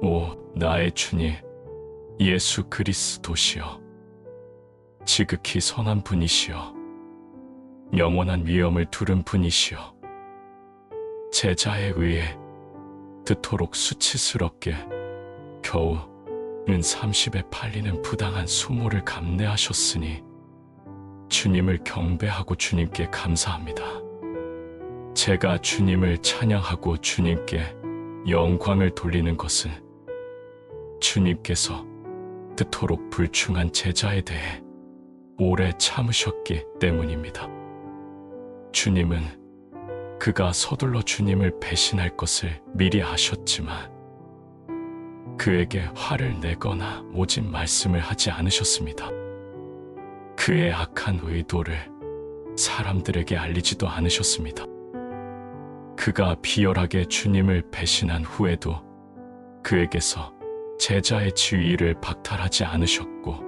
오 나의 주님 예수 그리스도시여, 지극히 선한 분이시여, 영원한 위엄을 두른 분이시여, 제자에 의해 그토록 수치스럽게 겨우 은 30에 팔리는 부당한 수모를 감내하셨으니 주님을 경배하고 주님께 감사합니다. 제가 주님을 찬양하고 주님께 영광을 돌리는 것은 주님께서 그토록 불충한 제자에 대해 오래 참으셨기 때문입니다. 주님은 그가 서둘러 주님을 배신할 것을 미리 아셨지만 그에게 화를 내거나 모진 말씀을 하지 않으셨습니다. 그의 악한 의도를 사람들에게 알리지도 않으셨습니다. 그가 비열하게 주님을 배신한 후에도 그에게서 제자의 지위를 박탈하지 않으셨고,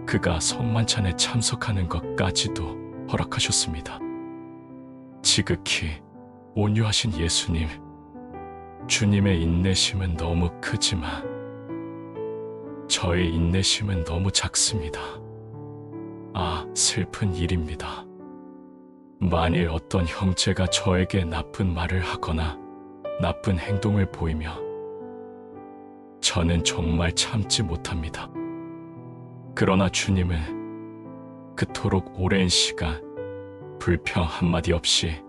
그가 성만찬에 참석하는 것까지도 허락하셨습니다. 지극히 온유하신 예수님, 주님의 인내심은 너무 크지만 저의 인내심은 너무 작습니다. 아, 슬픈 일입니다. 만일 어떤 형제가 저에게 나쁜 말을 하거나 나쁜 행동을 보이며 저는 정말 참지 못합니다. 그러나 주님은 그토록 오랜 시간 불평 한마디 없이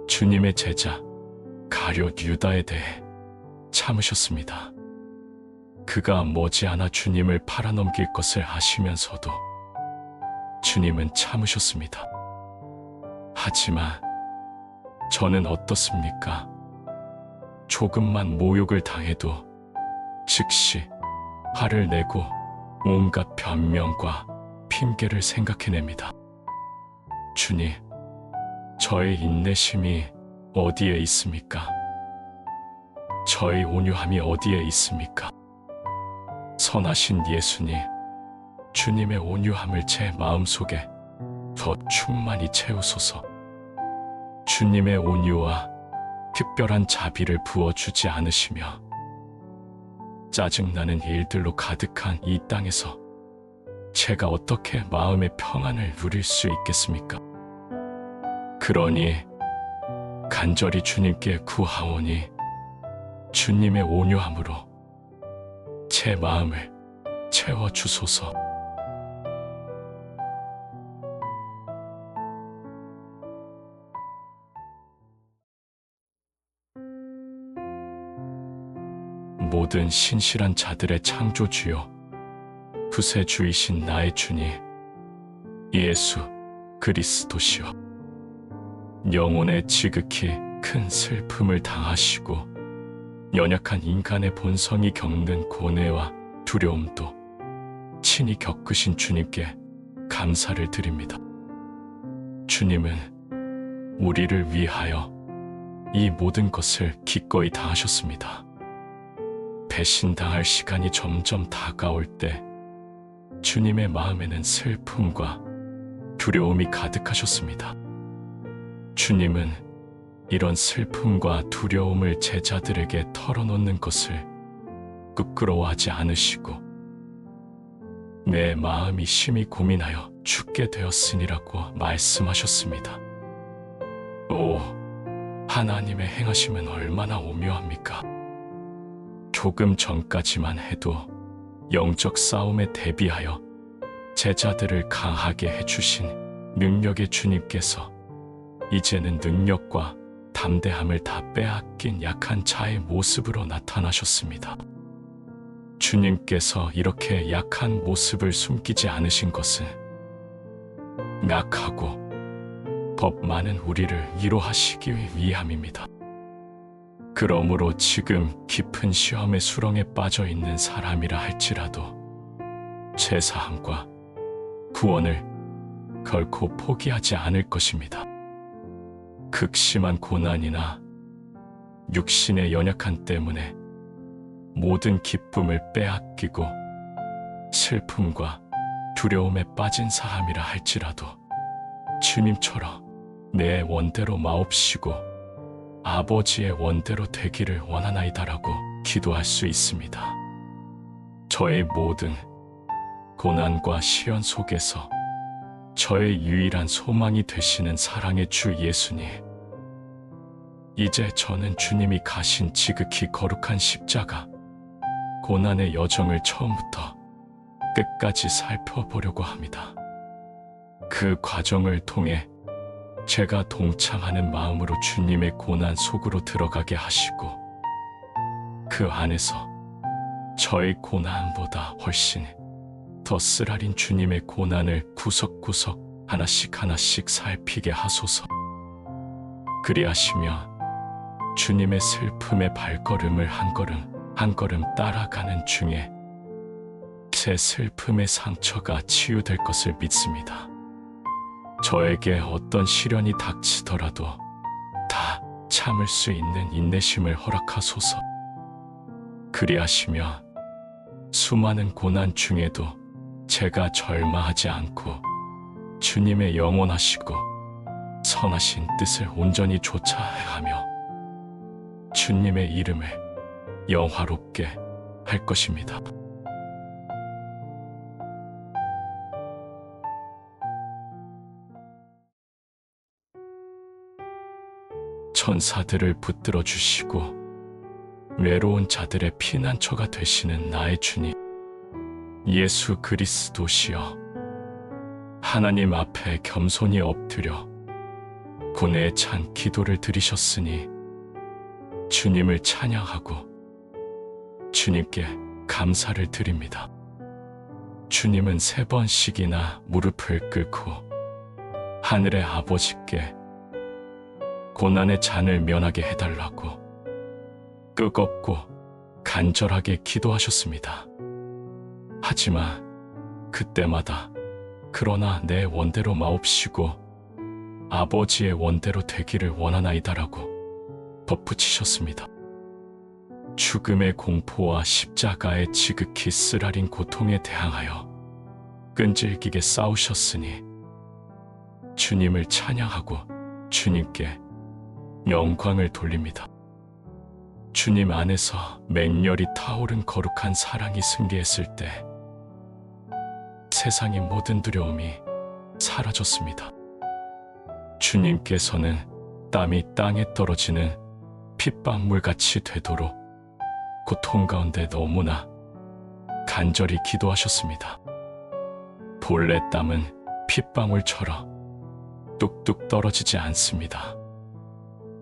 주님의 제자 가룟 유다에 대해 참으셨습니다. 그가 머지않아 주님을 팔아넘길 것을 아시면서도 주님은 참으셨습니다. 하지만 저는 어떻습니까? 조금만 모욕을 당해도 즉시 화를 내고 온갖 변명과 핑계를 생각해냅니다. 주님, 저의 인내심이 어디에 있습니까? 저의 온유함이 어디에 있습니까? 선하신 예수님, 주님의 온유함을 제 마음속에 더 충만히 채우소서. 주님의 온유와 특별한 자비를 부어주지 않으시며 짜증나는 일들로 가득한 이 땅에서 제가 어떻게 마음의 평안을 누릴 수 있겠습니까? 그러니 간절히 주님께 구하오니 주님의 온유함으로 제 마음을 채워주소서. 모든 신실한 자들의 창조주요, 구세주이신 나의 주님 예수 그리스도시여, 영혼의 지극히 큰 슬픔을 당하시고 연약한 인간의 본성이 겪는 고뇌와 두려움도 친히 겪으신 주님께 감사를 드립니다. 주님은 우리를 위하여 이 모든 것을 기꺼이 당하셨습니다. 배신당할 시간이 점점 다가올 때 주님의 마음에는 슬픔과 두려움이 가득하셨습니다. 주님은 이런 슬픔과 두려움을 제자들에게 털어놓는 것을 부끄러워하지 않으시고 내 마음이 심히 고민하여 죽게 되었으니라고 말씀하셨습니다. 오, 하나님의 행하심은 얼마나 오묘합니까? 조금 전까지만 해도 영적 싸움에 대비하여 제자들을 강하게 해주신 능력의 주님께서 이제는 능력과 담대함을 다 빼앗긴 약한 자의 모습으로 나타나셨습니다. 주님께서 이렇게 약한 모습을 숨기지 않으신 것은 약하고 법 많은 우리를 위로하시기 위함입니다. 그러므로 지금 깊은 시험의 수렁에 빠져 있는 사람이라 할지라도 죄사함과 구원을 결코 포기하지 않을 것입니다. 극심한 고난이나 육신의 연약함 때문에 모든 기쁨을 빼앗기고 슬픔과 두려움에 빠진 사람이라 할지라도 주님처럼 내 원대로 마옵시고 아버지의 원대로 되기를 원하나이다라고 기도할 수 있습니다. 저의 모든 고난과 시련 속에서 저의 유일한 소망이 되시는 사랑의 주 예수님, 이제 저는 주님이 가신 지극히 거룩한 십자가, 고난의 여정을 처음부터 끝까지 살펴보려고 합니다. 그 과정을 통해 제가 동참하는 마음으로 주님의 고난 속으로 들어가게 하시고, 그 안에서 저의 고난보다 훨씬 더 쓰라린 주님의 고난을 구석구석 하나씩 살피게 하소서. 그리하시며 주님의 슬픔의 발걸음을 한 걸음 따라가는 중에 제 슬픔의 상처가 치유될 것을 믿습니다. 저에게 어떤 시련이 닥치더라도 다 참을 수 있는 인내심을 허락하소서. 그리하시며 수많은 고난 중에도 제가 절마하지 않고 주님의 영원하시고 선하신 뜻을 온전히 좇아가며 주님의 이름을 영화롭게 할 것입니다. 천사들을 붙들어 주시고 외로운 자들의 피난처가 되시는 나의 주님, 예수 그리스도시여, 하나님 앞에 겸손히 엎드려 고뇌에 찬 기도를 드리셨으니 주님을 찬양하고 주님께 감사를 드립니다. 주님은 3번씩이나 무릎을 꿇고 하늘의 아버지께 고난의 잔을 면하게 해달라고 뜨겁고 간절하게 기도하셨습니다. 하지만 그때마다 그러나 내 원대로 마옵시고 아버지의 원대로 되기를 원하나이다라고 덧붙이셨습니다. 죽음의 공포와 십자가의 지극히 쓰라린 고통에 대항하여 끈질기게 싸우셨으니 주님을 찬양하고 주님께 영광을 돌립니다. 주님 안에서 맹렬히 타오른 거룩한 사랑이 승리했을 때 세상의 모든 두려움이 사라졌습니다. 주님께서는 땀이 땅에 떨어지는 핏방울같이 되도록 고통 가운데 너무나 간절히 기도하셨습니다. 본래 땀은 핏방울처럼 뚝뚝 떨어지지 않습니다.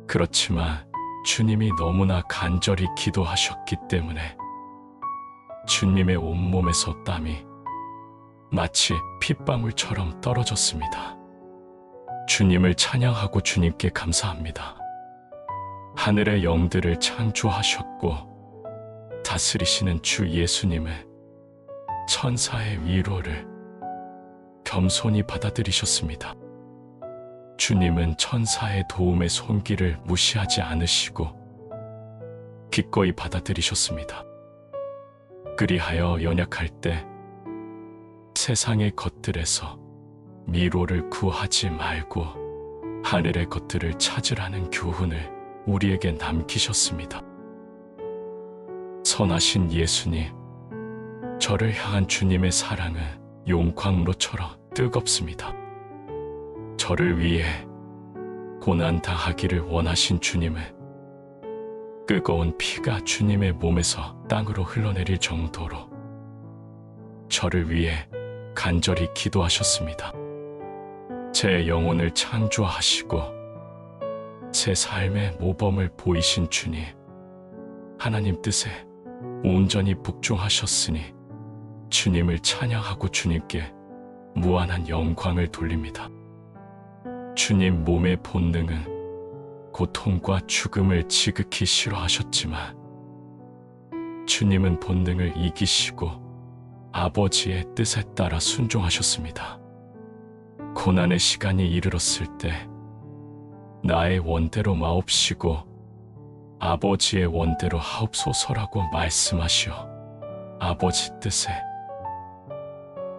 그렇지만 주님이 너무나 간절히 기도하셨기 때문에 주님의 온몸에서 땀이 마치 핏방울처럼 떨어졌습니다. 주님을 찬양하고 주님께 감사합니다. 하늘의 영들을 창조하셨고 다스리시는 주 예수님을 천사의 위로를 겸손히 받아들이셨습니다. 주님은 천사의 도움의 손길을 무시하지 않으시고 기꺼이 받아들이셨습니다. 그리하여 연약할 때 세상의 것들에서 위로를 구하지 말고 하늘의 것들을 찾으라는 교훈을 우리에게 남기셨습니다. 선하신 예수님, 저를 향한 주님의 사랑은 용광로처럼 뜨겁습니다. 저를 위해 고난 당하기를 원하신 주님을 뜨거운 피가 주님의 몸에서 땅으로 흘러내릴 정도로 저를 위해 간절히 기도하셨습니다. 제 영혼을 창조하시고 제 삶의 모범을 보이신 주님, 하나님 뜻에 온전히 복종하셨으니 주님을 찬양하고 주님께 무한한 영광을 돌립니다. 주님 몸의 본능은 고통과 죽음을 지극히 싫어하셨지만 주님은 본능을 이기시고 아버지의 뜻에 따라 순종하셨습니다. 고난의 시간이 이르렀을 때 나의 원대로 마옵시고 아버지의 원대로 하옵소서라고 말씀하시어 아버지 뜻에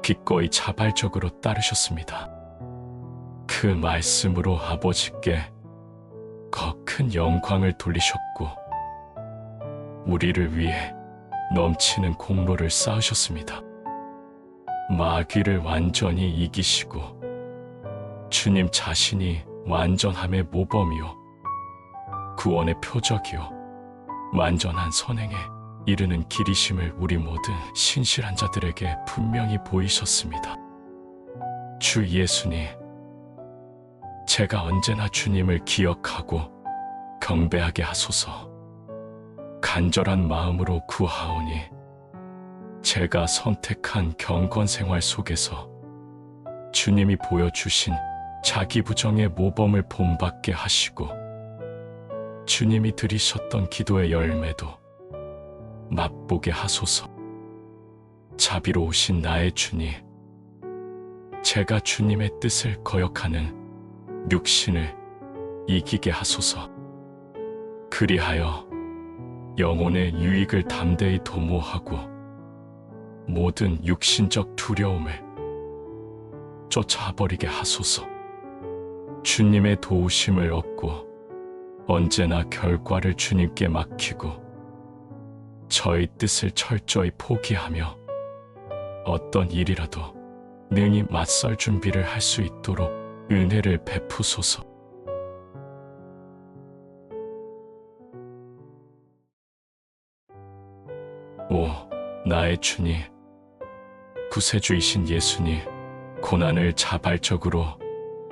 기꺼이 자발적으로 따르셨습니다. 그 말씀으로 아버지께 더 큰 영광을 돌리셨고 우리를 위해 넘치는 공로를 쌓으셨습니다. 마귀를 완전히 이기시고 주님 자신이 완전함의 모범이요 구원의 표적이요 완전한 선행에 이르는 길이심을 우리 모든 신실한 자들에게 분명히 보이셨습니다. 주 예수님, 제가 언제나 주님을 기억하고 경배하게 하소서. 간절한 마음으로 구하오니 제가 선택한 경건 생활 속에서 주님이 보여주신 자기 부정의 모범을 본받게 하시고 주님이 드리셨던 기도의 열매도 맛보게 하소서. 자비로우신 나의 주님, 제가 주님의 뜻을 거역하는 육신을 이기게 하소서. 그리하여 영혼의 유익을 담대히 도모하고 모든 육신적 두려움을 쫓아버리게 하소서. 주님의 도우심을 얻고 언제나 결과를 주님께 맡기고 저의 뜻을 철저히 포기하며 어떤 일이라도 능히 맞설 준비를 할 수 있도록 은혜를 베푸소서. 오, 나의 주님, 구세주이신 예수님, 고난을 자발적으로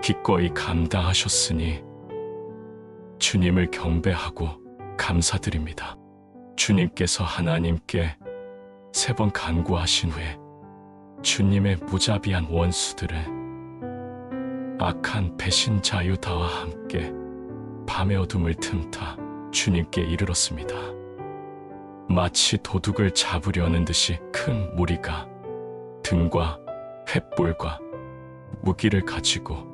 기꺼이 감당하셨으니 주님을 경배하고 감사드립니다. 주님께서 하나님께 3번 간구하신 후에 주님의 무자비한 원수들은 악한 배신자 유다와 함께 밤의 어둠을 틈타 주님께 이르렀습니다. 마치 도둑을 잡으려는 듯이 큰 무리가 등과 횃불과 무기를 가지고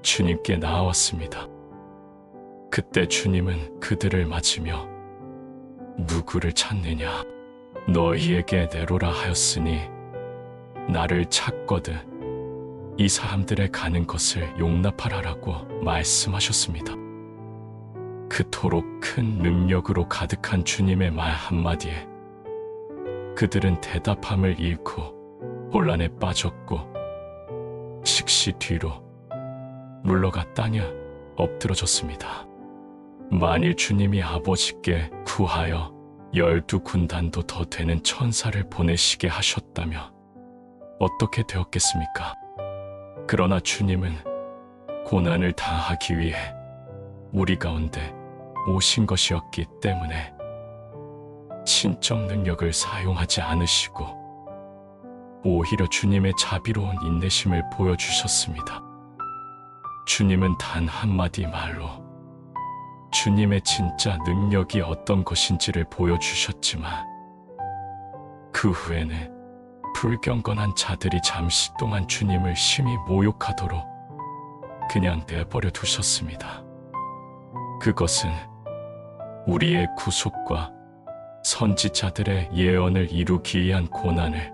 주님께 나아왔습니다. 그때 주님은 그들을 맞으며 누구를 찾느냐? 너희에게 내로라 하였으니 나를 찾거든 이 사람들의 가는 것을 용납하라라고 말씀하셨습니다. 그토록 큰 능력으로 가득한 주님의 말 한마디에 그들은 대답함을 잃고 혼란에 빠졌고 즉시 뒤로 물러가 땅에 엎드러졌습니다. 만일 주님이 아버지께 구하여 12군단도 더 되는 천사를 보내시게 하셨다면 어떻게 되었겠습니까? 그러나 주님은 고난을 당하기 위해 우리 가운데 오신 것이었기 때문에 신적 능력을 사용하지 않으시고 오히려 주님의 자비로운 인내심을 보여주셨습니다. 주님은 단 한마디 말로 주님의 진짜 능력이 어떤 것인지를 보여주셨지만 그 후에는 불경건한 자들이 잠시 동안 주님을 심히 모욕하도록 그냥 내버려 두셨습니다. 그것은 우리의 구속과 선지자들의 예언을 이루기 위한 고난을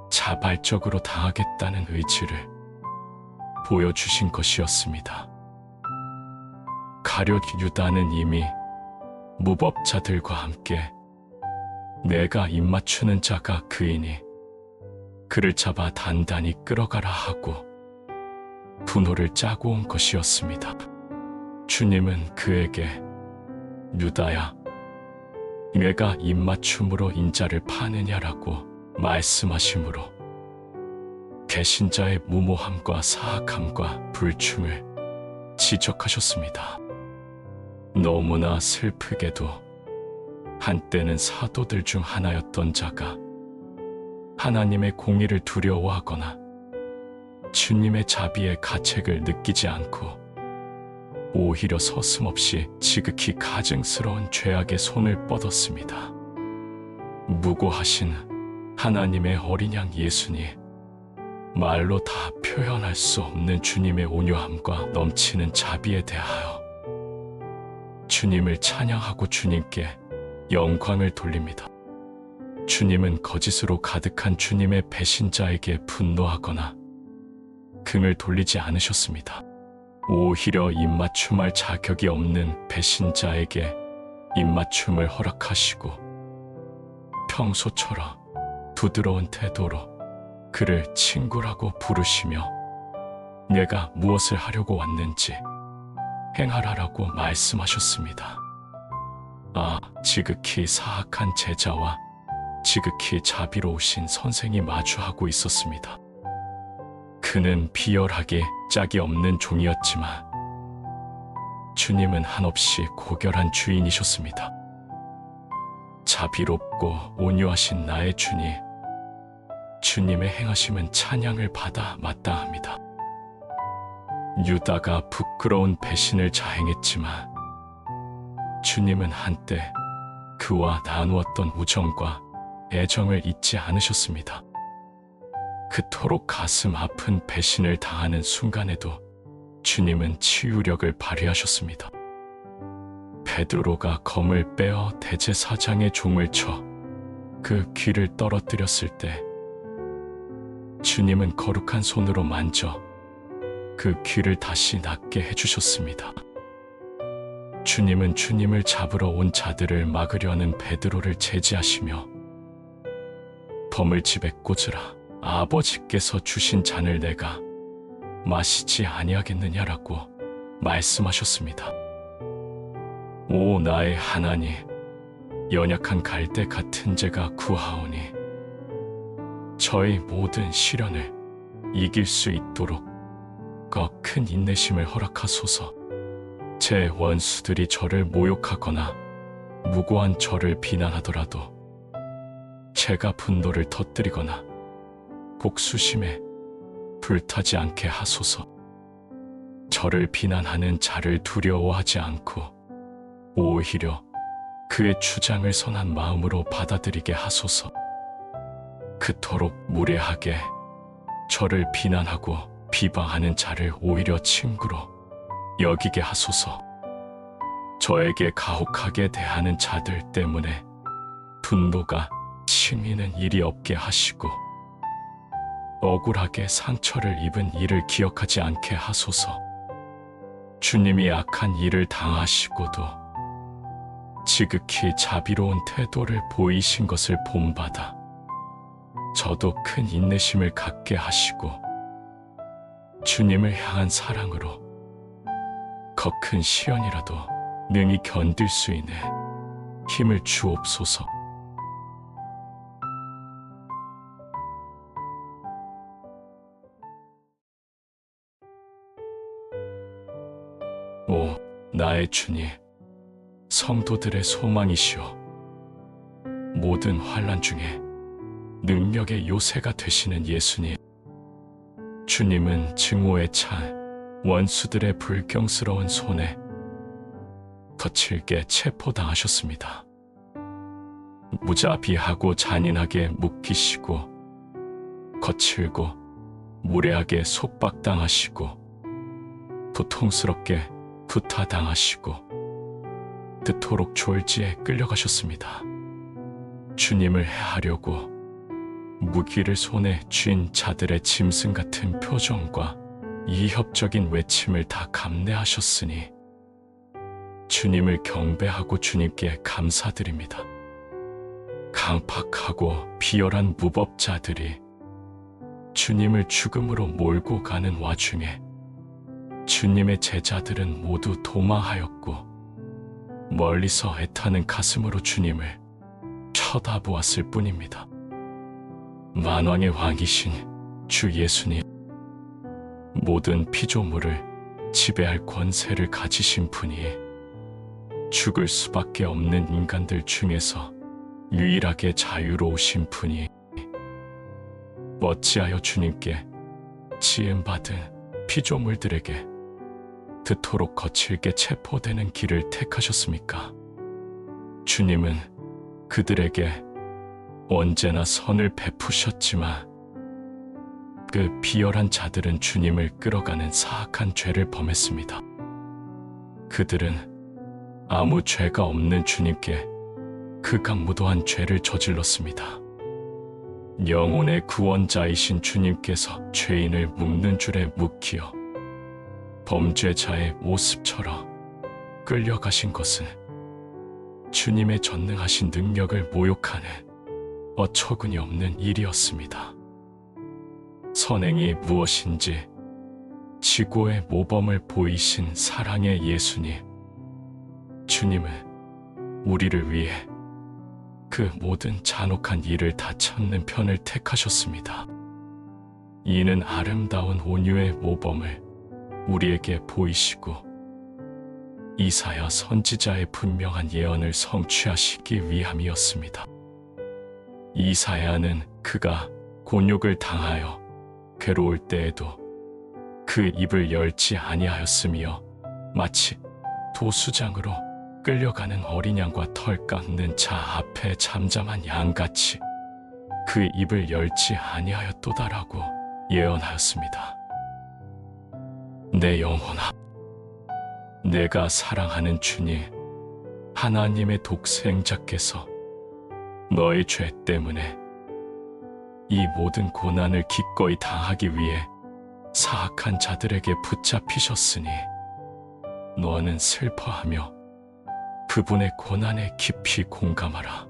자발적으로 당하겠다는 의지를 보여주신 것이었습니다. 가룟 유다는 이미 무법자들과 함께 내가 입맞추는 자가 그이니 그를 잡아 단단히 끌어가라 하고 분호를 짜고 온 것이었습니다. 주님은 그에게 유다야, 내가 입맞춤으로 인자를 파느냐라고 말씀하시므로 개신자의 무모함과 사악함과 불충을 지적하셨습니다. 너무나 슬프게도 한때는 사도들 중 하나였던 자가 하나님의 공의를 두려워하거나 주님의 자비의 가책을 느끼지 않고 오히려 서슴없이 지극히 가증스러운 죄악의 손을 뻗었습니다. 무고하신 하나님의 어린 양 예수님, 말로 다 표현할 수 없는 주님의 온유함과 넘치는 자비에 대하여 주님을 찬양하고 주님께 영광을 돌립니다. 주님은 거짓으로 가득한 주님의 배신자에게 분노하거나 긍을 돌리지 않으셨습니다. 오히려 입맞춤할 자격이 없는 배신자에게 입맞춤을 허락하시고 평소처럼 부드러운 태도로 그를 친구라고 부르시며 내가 무엇을 하려고 왔는지 행하라라고 말씀하셨습니다. 지극히 사악한 제자와 지극히 자비로우신 선생이 마주하고 있었습니다. 그는 비열하게 짝이 없는 종이었지만 주님은 한없이 고결한 주인이셨습니다. 자비롭고 온유하신 나의 주님, 주님의 행하심은 찬양을 받아 마땅합니다. 유다가 부끄러운 배신을 자행했지만 주님은 한때 그와 나누었던 우정과 애정을 잊지 않으셨습니다. 그토록 가슴 아픈 배신을 당하는 순간에도 주님은 치유력을 발휘하셨습니다. 베드로가 검을 빼어 대제사장의 종을 쳐 그 귀를 떨어뜨렸을 때 주님은 거룩한 손으로 만져 그 귀를 다시 낫게 해주셨습니다. 주님은 주님을 잡으러 온 자들을 막으려는 베드로를 제지하시며 범을 집에 꽂으라. 아버지께서 주신 잔을 내가 마시지 아니하겠느냐라고 말씀하셨습니다. 오 나의 하나님, 연약한 갈대 같은 제가 구하오니 저의 모든 시련을 이길 수 있도록 더 큰 인내심을 허락하소서. 제 원수들이 저를 모욕하거나 무고한 저를 비난하더라도 제가 분노를 터뜨리거나 복수심에 불타지 않게 하소서. 저를 비난하는 자를 두려워하지 않고 오히려 그의 주장을 선한 마음으로 받아들이게 하소서. 그토록 무례하게 저를 비난하고 비방하는 자를 오히려 친구로 여기게 하소서. 저에게 가혹하게 대하는 자들 때문에 분노가 치미는 일이 없게 하시고 억울하게 상처를 입은 일을 기억하지 않게 하소서. 주님이 악한 일을 당하시고도 지극히 자비로운 태도를 보이신 것을 본받아 저도 큰 인내심을 갖게 하시고 주님을 향한 사랑으로 더 큰 시련이라도 능히 견딜 수 있는 힘을 주옵소서. 오 나의 주님, 성도들의 소망이시오. 모든 환난 중에 능력의 요새가 되시는 예수님, 주님은 증오에 찬 원수들의 불경스러운 손에 거칠게 체포당하셨습니다. 무자비하고 잔인하게 묶이시고 거칠고 무례하게 속박당하시고 고통스럽게 구타당하시고 그토록 졸지에 끌려가셨습니다. 주님을 해하려고 무기를 손에 쥔 자들의 짐승 같은 표정과 이협적인 외침을 다 감내하셨으니 주님을 경배하고 주님께 감사드립니다. 강팍하고 비열한 무법자들이 주님을 죽음으로 몰고 가는 와중에 주님의 제자들은 모두 도망하였고 멀리서 애타는 가슴으로 주님을 쳐다보았을 뿐입니다. 만왕의 왕이신 주 예수님, 모든 피조물을 지배할 권세를 가지신 분이 죽을 수밖에 없는 인간들 중에서 유일하게 자유로우신 분이 어찌하여 주님께 지음받은 피조물들에게 그토록 거칠게 체포되는 길을 택하셨습니까? 주님은 그들에게 언제나 선을 베푸셨지만 그 비열한 자들은 주님을 끌어가는 사악한 죄를 범했습니다. 그들은 아무 죄가 없는 주님께 극악무도한 죄를 저질렀습니다. 영혼의 구원자이신 주님께서 죄인을 묶는 줄에 묶이어 범죄자의 모습처럼 끌려가신 것은 주님의 전능하신 능력을 모욕하는 어처구니 없는 일이었습니다. 선행이 무엇인지 지고의 모범을 보이신 사랑의 예수님, 주님은 우리를 위해 그 모든 잔혹한 일을 다 참는 편을 택하셨습니다. 이는 아름다운 온유의 모범을 우리에게 보이시고 이사야 선지자의 분명한 예언을 성취하시기 위함이었습니다. 이사야는 그가 곤욕을 당하여 괴로울 때에도 그 입을 열지 아니하였으며 마치 도수장으로 끌려가는 어린 양과 털 깎는 자 앞에 잠잠한 양같이 그 입을 열지 아니하였도다라고 예언하였습니다. 내 영혼아, 내가 사랑하는 주님, 하나님의 독생자께서 너의 죄 때문에 이 모든 고난을 기꺼이 당하기 위해 사악한 자들에게 붙잡히셨으니 너는 슬퍼하며 그분의 고난에 깊이 공감하라.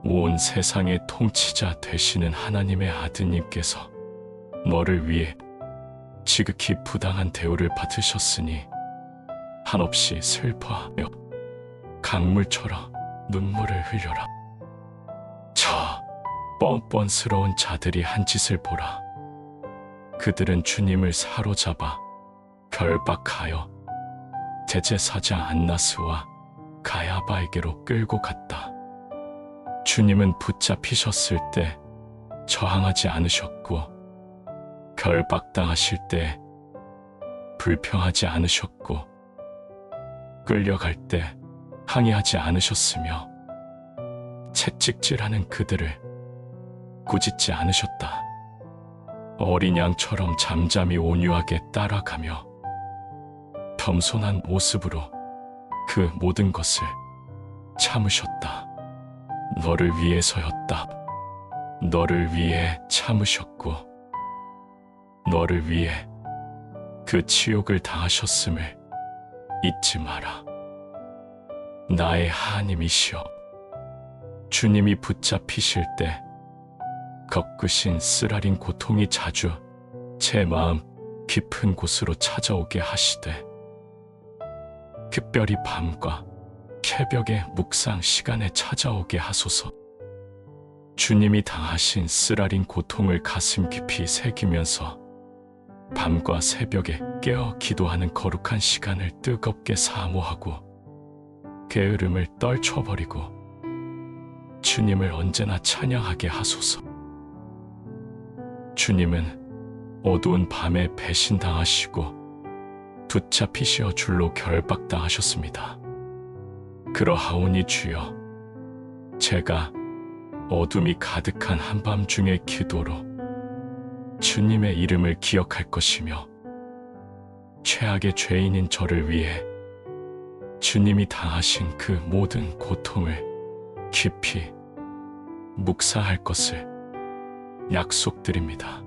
온 세상의 통치자 되시는 하나님의 아드님께서 너를 위해 지극히 부당한 대우를 받으셨으니 한없이 슬퍼하며 강물처럼 눈물을 흘려라. 저 뻔뻔스러운 자들이 한 짓을 보라. 그들은 주님을 사로잡아 결박하여 대제사장 안나스와 가야바에게로 끌고 갔다. 주님은 붙잡히셨을 때 저항하지 않으셨고 결박당하실 때 불평하지 않으셨고 끌려갈 때 항의하지 않으셨으며 채찍질하는 그들을 꾸짖지 않으셨다. 어린 양처럼 잠잠히 온유하게 따라가며 겸손한 모습으로 그 모든 것을 참으셨다. 너를 위해서였다. 너를 위해 참으셨고 너를 위해 그 치욕을 당하셨음을 잊지 마라. 나의 하나님이시여, 주님이 붙잡히실 때 겪으신 쓰라린 고통이 자주 제 마음 깊은 곳으로 찾아오게 하시되 특별히 밤과 새벽의 묵상 시간에 찾아오게 하소서. 주님이 당하신 쓰라린 고통을 가슴 깊이 새기면서 밤과 새벽에 깨어 기도하는 거룩한 시간을 뜨겁게 사모하고 게으름을 떨쳐버리고 주님을 언제나 찬양하게 하소서. 주님은 어두운 밤에 배신당하시고 붙잡히시어 줄로 결박당하셨습니다. 그러하오니 주여, 제가 어둠이 가득한 한밤중의 기도로 주님의 이름을 기억할 것이며 최악의 죄인인 저를 위해 주님이 당하신 그 모든 고통을 깊이 묵상할 것을 약속드립니다.